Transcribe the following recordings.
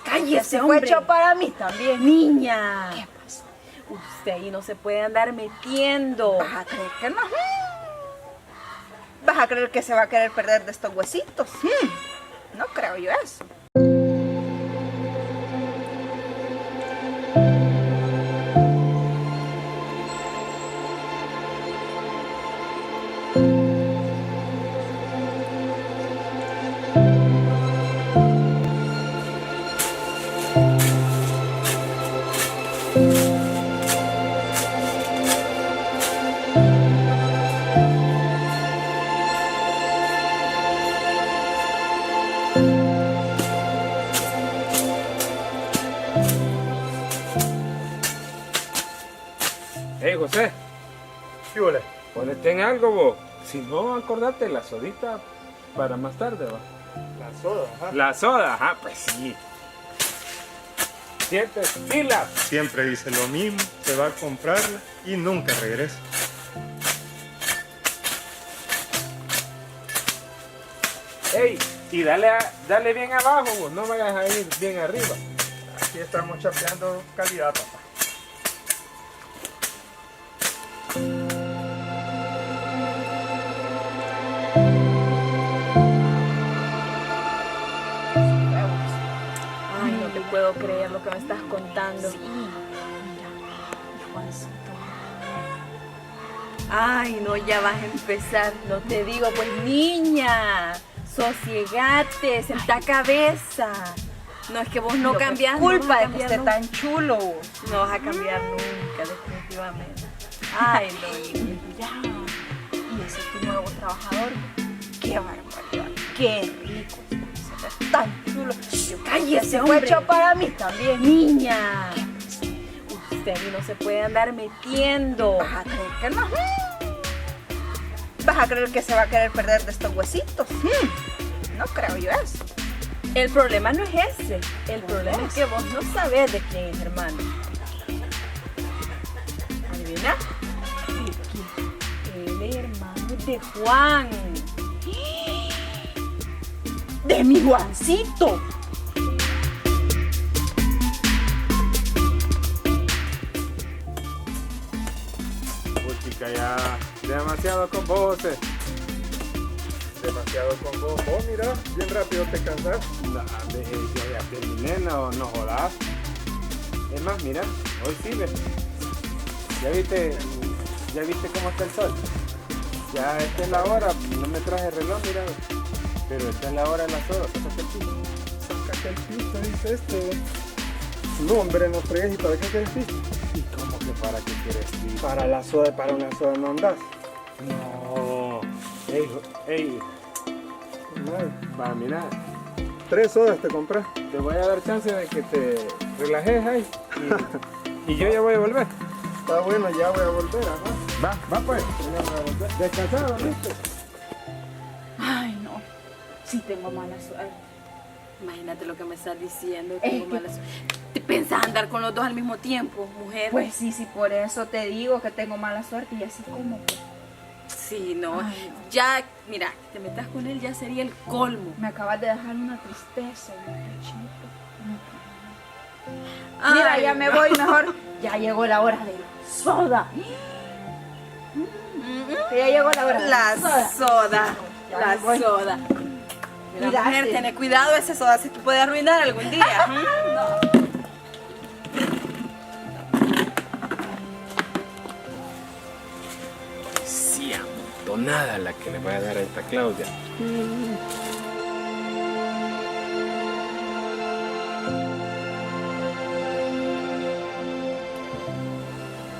Cállese, fue hecho para mí también. Niña. ¿Qué pasó? Usted ahí no se puede andar metiendo. ¿Vas a creer que no? ¿Vas a creer que se va a querer perder de estos huesitos? No creo yo eso. Hey, José, ¿Qué huele? ponete en algo vos. Si no, acordate la sodita para más tarde, va. La soda, ajá. La soda, ajá, pues sí. Sientes pilas. Siempre dice lo mismo, se va a comprarla y nunca regresa. Hey, y dale bien abajo vos, no vayas a ir bien arriba. Aquí estamos chapeando calidad, papá. Ay, no te puedo creer lo que me estás contando. Sí, mira, Juancito. Ay, no, ya vas a empezar. No te digo, pues niña, sosiegate, senta cabeza. No, es que vos no cambias. Culpa de no que vas a esté cambiar tan chulo. nunca. No vas a cambiar nunca, definitivamente. Ay, no, niña. Ya. Y ese es tu nuevo trabajador. Qué barbaridad. Qué rico. Se ve tan chulo. Cállese, Se fue hombre. hecho para mí también. Niña, usted ahí no se puede andar metiendo. ¿Vas a creer que no? ¿Vas a creer que se va a querer perder de estos huesitos? No creo yo eso. El problema no es ese. El problema es que vos no sabés de quién es, hermano. ¿Adivina? Él es hermano de Juan. ¡De mi Juancito! Pues chica, ya demasiado con vos, José. Demasiado con vos. Vos, mira, bien rápido te cansás. Ya terminé, no jodas. Es más, mira, hoy sí ves. ¿Ya viste cómo está el sol? Ya esta es la hora, no me traje reloj, mira. Pero esta es la hora de la soda, sácate el piso. Sácate el pisto, dice este. No, hombre, no fregues. ¿Y para qué quieres pisto? ¿Y cómo que para qué quieres piso? Para la soda, para una soda no andás. No. Ey, va, mira, 3 sodas te compras. te voy a dar chance de que te relajes ahí. Y yo ya voy a volver. Está bueno, ya voy a volver, ajá. Va pues. Ya voy a volver. Descansado, ¿viste? Ay, no. Sí tengo mala suerte. Imagínate lo que me estás diciendo. Tengo mala suerte. ¿Te pensás andar con los dos al mismo tiempo, mujer? Pues sí, por eso te digo que tengo mala suerte y así como que sí, no. Ay, no. Ya, mira, que te metas con él ya sería el colmo. me acabas de dejar una tristeza en el pechito. Ay, Mira, ya me no. voy mejor. Ya llegó la hora de la soda. Que ya llegó la hora de La soda. Ya La me voy. soda. Mira, Mírate. mujer, ten cuidado, esa soda se te puede arruinar algún día. Sí, amontonada la que le voy a dar a esta Claudia.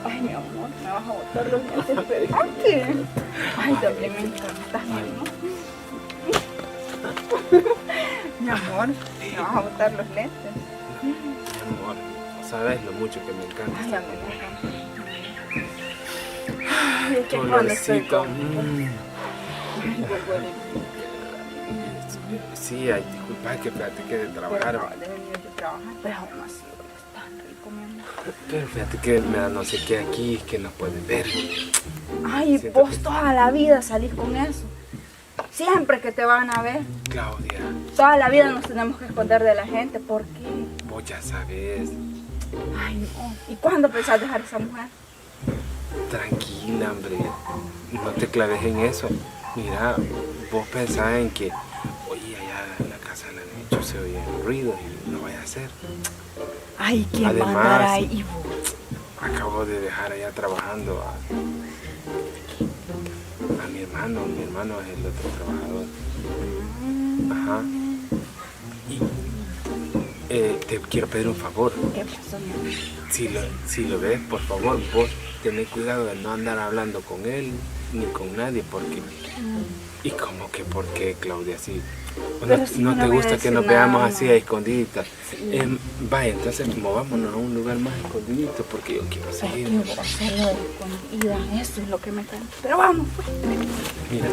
Ay, mi amor, me vas a botar los dientes, espérate. Ay, también me encantas, mi amor. Mi amor, me vas a botar los lentes. Mi amor, no sabes lo mucho que me encanta. Ay, esta a mí me comida. encanta. Ay, es que cuando estoy Olorcito. con... Ay, pues, huele. Sí, ay, disculpa, que fíjate que de Pero trabajar. acabas de venir de trabajar, pero aún así es tan rico, mi amor. Pero fíjate que me da no sé qué aquí, que no pueden ver. Ay, Siento vos que- toda la vida salís con eso. Siempre que te van a ver. Claudia, Toda la vida nos tenemos que esconder de la gente. ¿Por qué? vos ya sabes. Ay, no. ¿Y cuándo pensás dejar a esa mujer? Tranquila, hombre. No te claves en eso. Mira, vos pensás en que, oye, allá en la casa de la Nicho se oye ruido y no vaya a ser. Ay, ¿quién Además, mandará ahí? acabo de dejar allá trabajando a mi hermano. Mi hermano es el otro trabajador. Ajá. Y te quiero pedir un favor. ¿Qué pasó, mi amor? Si lo ves, por favor, vos tenés cuidado de no andar hablando con él ni con nadie, porque... ¿Y cómo que por qué, Claudia? Si Pero si no no te voy a gusta que decir nos nada, veamos mamá. así a escondiditas. Vaya, entonces movámonos a un lugar más escondidito, porque yo quiero Es seguir. que vos hacerlo de escondida, eso es lo que me encanta. Pero vamos, pues. Mira.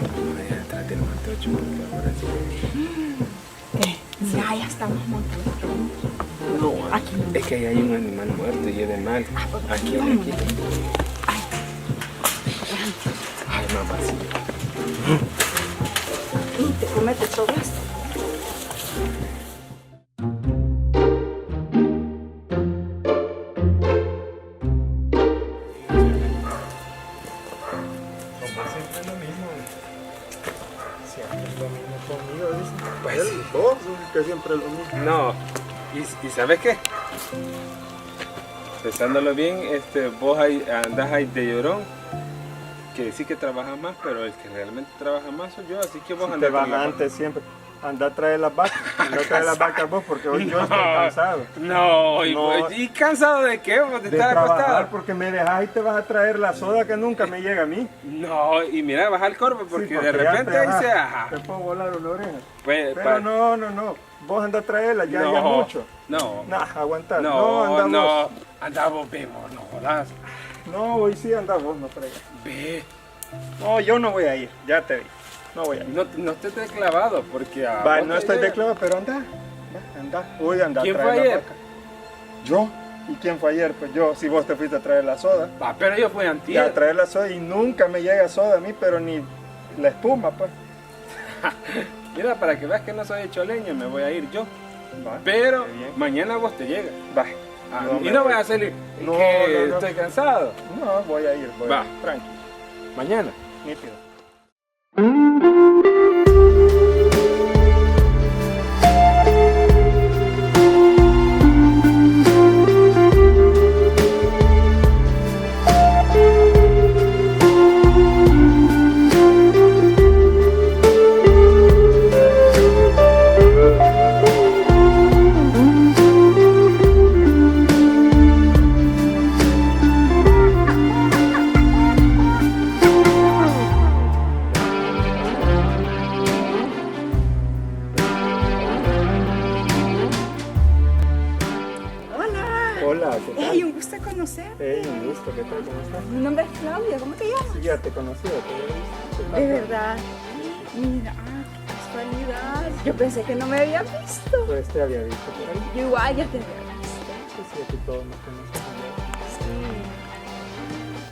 Vamos allá detrás del mantocho, porque ahora sí. ¿Qué? Ya, ya estamos montados. No, Aquí. es que ahí hay un animal muerto y es de mal. Aquí, Vamos. aquí. Ay, mamacita. Y te cometes todo esto. Como siempre es lo mismo. Siempre es lo mismo conmigo, dice. Pues Él, sí. vos, que siempre es lo mismo. No, ¿y sabes qué? Pensándolo bien, vos andás ahí de llorón, que decís que trabajas más, pero el que realmente trabaja más soy yo, así que vos Si andás te vas con la- antes siempre. Anda a traer las vacas. Anda a traer las vacas vos, porque hoy yo estoy cansado. No, No. ¿y cansado de qué? ¿Vos de De estar trabajar, acostado? porque me dejas y te vas a traer la soda que nunca me llega a mí. No, y mira, baja el corvo, porque, Sí, de ya repente te- ahí ajá, se... Ajá. te puedo volar una oreja. Pues, Pero no. Vos anda a traerla, ya es mucho. No, Nah, aguantar. no, anda vos. anda vos, ve, vos, no jodas. No, hoy sí anda vos, no fregas. Ve, No, yo no voy a ir, ya te vi. No voy a ir. no estés clavado, porque... Va, no estoy de clavo, pero anda. Anda. Hoy anda ¿Quién a traer fue la ayer? vaca. ¿Yo? ¿Y quién fue ayer? Pues yo, si vos te fuiste a traer la soda. Va, pero yo fui Y a antier. traer la soda y nunca me llega soda a mí, pero ni la espuma, pues. Mira, para que veas que no soy choleño, me voy a ir yo. Va, Pero qué bien. mañana vos te llegas. Va. Ah, Yo y me no voy. vas a salir. No, que no. estoy cansado. No, voy a ir, voy Va. a ir. Tranqui, Mañana. nítido. Hola. Hola, ¿qué tal? Ey, un gusto conocerte. Un gusto, ¿qué tal? ¿Cómo estás? Mi nombre es Claudia, ¿cómo te llamas? Sí, ya te conocí, te había visto. ¿Qué tal? De verdad. Mira, qué casualidad. Yo pensé que no me habían visto. Pues te había visto por ahí. Yo igual ya te había visto. Pues sí, aquí todos nos conocemos ya. Sí.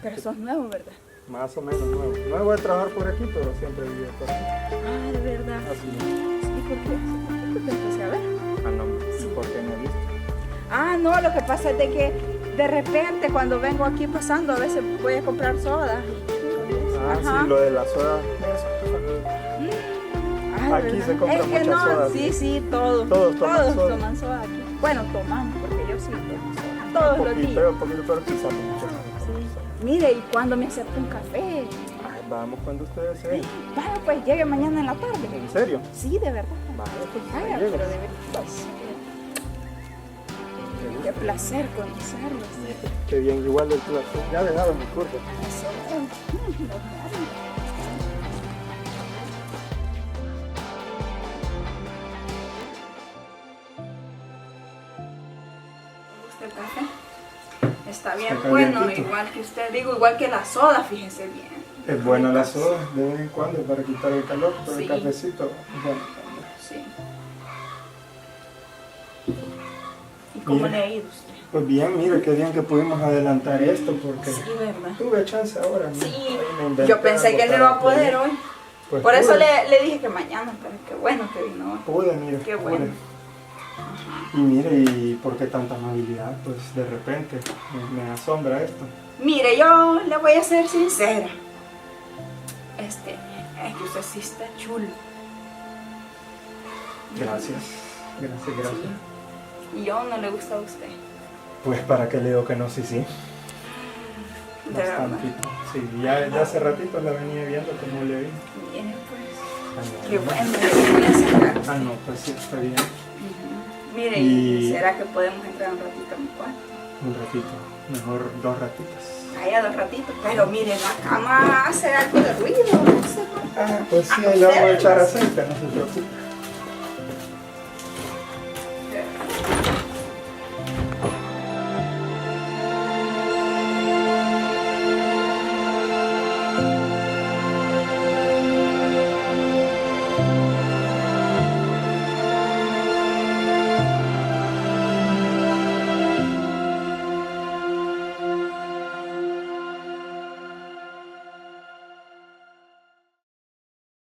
Pero sos nuevo, ¿verdad? Más o menos nuevo. No voy a trabajar por aquí, pero siempre he vivido por aquí. Ah, de verdad. Así es. ¿Y por qué? ¿Por qué te empecé a ver? Ah, no, ¿por qué me has visto? Ah, no, lo que pasa es de que de repente cuando vengo aquí pasando a veces voy a comprar soda. Ah, Ajá. sí, lo de la soda. Ah, Aquí ¿verdad? se compra es que mucha no, soda, sí, sí. sí, todos. Todos toman soda. toman soda aquí. Bueno, tomamos, porque yo sí tomo soda. Todos los días. Un poquito, pero quizás mucho. Sí. Mire, ¿y cuándo me acepta un café? Ay, vamos cuando ustedes deseen. Vaya, pues llegue mañana en la tarde. ¿En serio? Sí, de verdad. Vale, pues Vaya, ahí pero llego. de verdad. Qué placer conocerlos. Qué bien, igual el placer. Ya he dejado mi curso. ¿Gusta el café? Está bien Está bueno, calientito. igual que usted, digo, igual que la soda, fíjese bien. Es buena la soda de vez en cuando para quitar el calor, pero Sí. el cafecito, bueno, también. Sí. ¿Y cómo Mira. le ha ido usted? Pues bien, mire, qué bien que pudimos adelantar esto porque Sí, ¿verdad? tuve chance ahora. ¿no? Sí, Ahí me inventé yo pensé algo que no para iba a poder pedir. hoy. Pues Por eso pude. le dije que mañana, pero qué bueno que vino hoy. Pude, mire. Qué pude. bueno. Y mire, ¿y por qué tanta amabilidad? Pues de repente me asombra esto. Mire, yo le voy a ser sincera. Es que usted sí está chulo. Gracias. Gracias. Sí. Y yo no le gusta a usted. Pues para qué le digo que no, sí, sí. De verdad. Bastantito. Sí, ya hace ratito la venía viendo como le vi. Mire, pues. Ah, no, Qué no. bueno, le voy a sacar. Ah, no, pues sí, está bien. Mire, Y- ¿será que podemos entrar un ratito a mi cuarto? Un ratito. Mejor 2 ratitos. Allá 2 ratitos. Pero mire, la cama hace algo de ruido. No sé por qué. Ah, pues sí, ahí le vamos a echar aceite, no se preocupe.